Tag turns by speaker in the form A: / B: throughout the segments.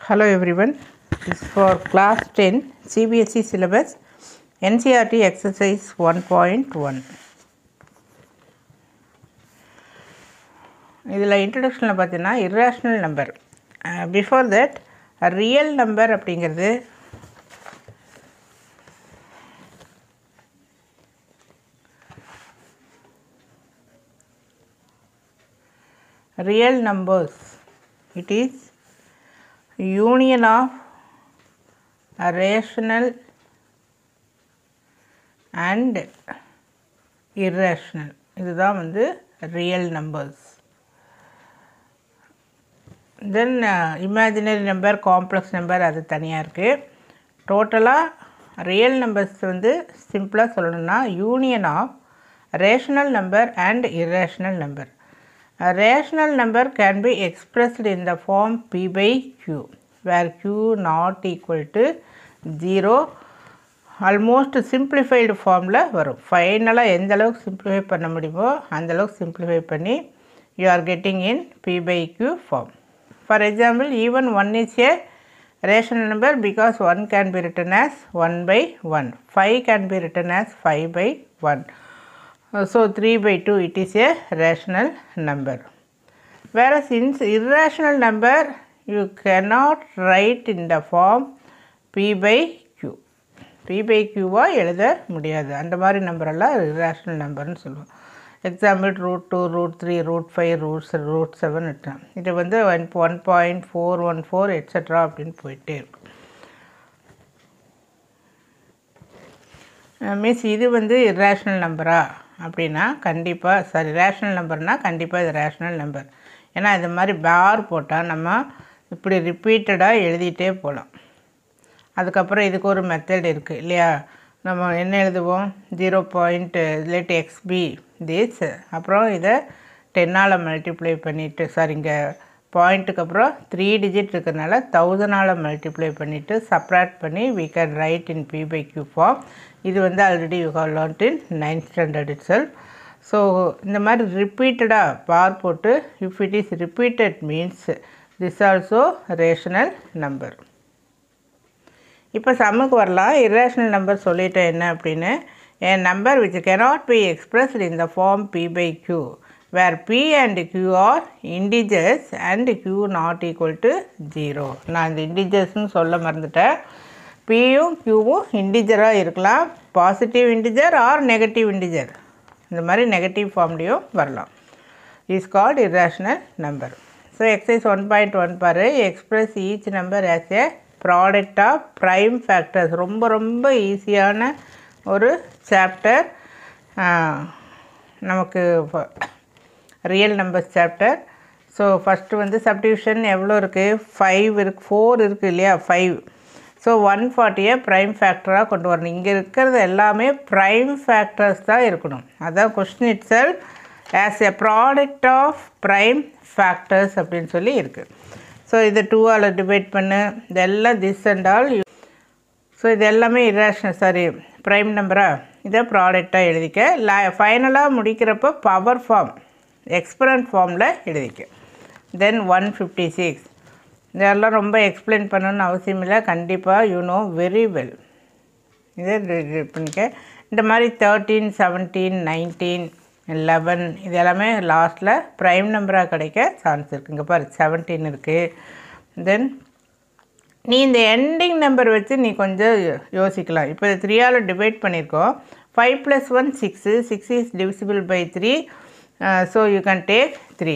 A: Hello everyone, this is for class 10 CBSE syllabus NCERT exercise 1.1. இதில் இன்ட்ரடக்ஷனில் பார்த்தீங்கன்னா irrational number. Before that a real number அப்படிங்கிறது real numbers, it is union of a rational and irrational. இதுதான் வந்து real numbers. Then imaginary number, complex number அது தனியாக இருக்குது. டோட்டலாக real numbers வந்து சிம்பிளாக சொல்லணும்னா union of rational number and irrational number. A rational number can be expressed in the form p by q, where q not equal to 0. Almost simplified formula வரும். ஃபைனலாக எந்த அளவுக்கு சிம்பிளிஃபை பண்ண முடியுமோ அந்த அளவுக்கு சிம்பிளிஃபை பண்ணி you are getting in p by q form. For example, even 1 is a rational number because 1 can be written as 1 by 1. 5 can be written as 5 by 1. So 3 by 2 it is a rational number. Whereas in irrational number you cannot write in the form p by q. p by q வா எழுத முடியாது. அந்த மாதிரி நம்பரெல்லாம் irrational நம்பர்னு சொல்லுவோம். Example √2, √3, √5, √7 இருக்கலாம். இது வந்து 1.414 எட்ஸெட்ரா அப்படின்னு போயிட்டே இருக்கும். மீன்ஸ் இது வந்து irrational நம்பரா அப்படின்னா கண்டிப்பாக ரேஷ்னல் நம்பர்னால் கண்டிப்பாக இது ரேஷ்னல் நம்பர். ஏன்னா இது மாதிரி பார் போட்டால் நம்ம இப்படி ரிப்பீட்டடாக எழுதிட்டே போகலாம். அதுக்கப்புறம் இதுக்கு ஒரு மெத்தட் இருக்குது இல்லையா? நம்ம என்ன எழுதுவோம், 0. லெட் எக்ஸ்பி திஸ், அப்புறம் இதை 10ஆல் மல்டிப்ளை பண்ணிவிட்டு இங்கே பாயிண்ட்டுக்கு அப்புறம் 3 டிஜிட் இருக்கிறதுனால 1000ஆல் மல்டிப்ளை பண்ணிவிட்டு சப்ராக்ட் பண்ணி we can write in p by q form. இது வந்து already you have learnt in 9th standard itself. So இந்த மாதிரி ரிப்பீட்டடாக பார் போட்டு if it is repeated means this also rational number. இப்போ சம்முக்கு வரலாம். irrational நம்பர் சொல்லிட்டேன் என்ன அப்படின்னு. a number which cannot be expressed in the form p by q, where p and q are integers and q not equal to 0. நான் இந்த இன்டிஜர்ஸ்னு சொல்ல மறந்துட்டேன். பியும் க்யூவும் இன்டிஜராக இருக்கலாம், positive integer or negative integer. இந்த மாதிரி நெகட்டிவ் ஃபார்ம்லேயும் வரலாம். Is called irrational number. So exercise 1.1 பாரு. Express each number as a product of prime factors. ரொம்ப ரொம்ப ஈஸியான ஒரு சாப்டர் நமக்கு real numbers chapter. So first வந்து சப்டிவிஷன் எவ்வளோ இருக்குது, 5 இருக்குது, 4 இருக்குது இல்லையா, 5. ஸோ 140 ப்ரைம் ஃபேக்டராக கொண்டு வரணும். இங்கே இருக்கிறது எல்லாமே ப்ரைம் ஃபேக்டர்ஸ் தான் இருக்கணும். அதான் question itself as a product of prime factors அப்படின்னு சொல்லி இருக்குது. ஸோ இதை 2ஆல் டிவைட் பண்ணு, இதெல்லாம் திஸ் அண்ட் ஆல். ஸோ இது எல்லாமே ப்ரைம் நம்பராக இதை ப்ராடக்டாக எழுதிக்க. ஃபைனலாக முடிக்கிறப்போ பவர் ஃபார்ம் எக்ஸ்பரண்ட் ஃபார்மில் எழுதிக்க. தென் 156. இதெல்லாம் ரொம்ப எக்ஸ்பிளைன் பண்ணணுன்னு அவசியம் இல்லை. கண்டிப்பாக யூ நோ வெரி வெல். இதை பண்ணிக்க. இந்த மாதிரி 13, 17, 19, 11 இது எல்லாமே லாஸ்ட்டில் ப்ரைம் நம்பராக கிடைக்க சான்ஸ் இருக்குது. இங்கே பாரு 17 இருக்குது. தென் நீ இந்த எண்டிங் நம்பர் வச்சு நீ கொஞ்சம் யோசிக்கலாம். இப்போ 3ஆல் டிவைட் பண்ணியிருக்கோம். 5 + 1 6. 6 is divisible by 3. So you can take 3.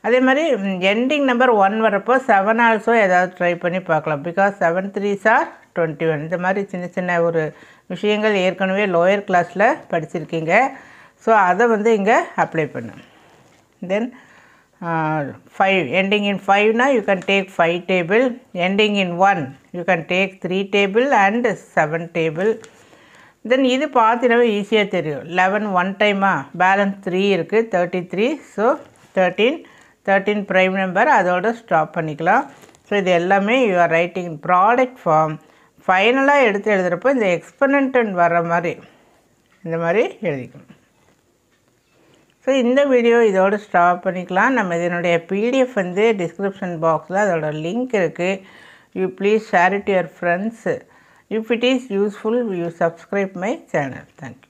A: அதே மாதிரி எண்டிங் நம்பர் 1 வரப்போ 7 ஆல்சோ ஏதாவது ட்ரை பண்ணி பார்க்கலாம். Because 7 3s are 21. இந்த மாதிரி சின்ன சின்ன ஒரு விஷயங்கள் ஏற்கனவே லோயர் கிளாஸில் படிச்சிருக்கீங்க. ஸோ அதை வந்து இங்கே அப்ளை பண்ணு. தென் 5 எண்டிங் இன் 5னா you can take 5 table. Ending in 1 you can take 3 table and 7 table. Then இது பார்த்தீங்கன்னாவே ஈஸியாக தெரியும். 11 1 டைமா, பேலன்ஸ் 3 இருக்குது, 33. ஸோ 13 ப்ரைம் நம்பர், அதோட ஸ்டாப் பண்ணிக்கலாம். ஸோ இது எல்லாமே you are writing in product form. ஃபைனலாக எடுத்து எழுதுகிறப்போ இந்த எக்ஸ்பனன்ட் வர்ற மாதிரி இந்த மாதிரி எழுதிக்கணும். ஸோ இந்த வீடியோ இதோடு ஸ்டாப் பண்ணிக்கலாம். நம்ம இதனுடைய பிடிஎஃப் வந்து டிஸ்கிரிப்ஷன் பாக்ஸில் அதோட லிங்க் இருக்குது. you please share it to your friends. If it is useful, you subscribe my channel. Thank you.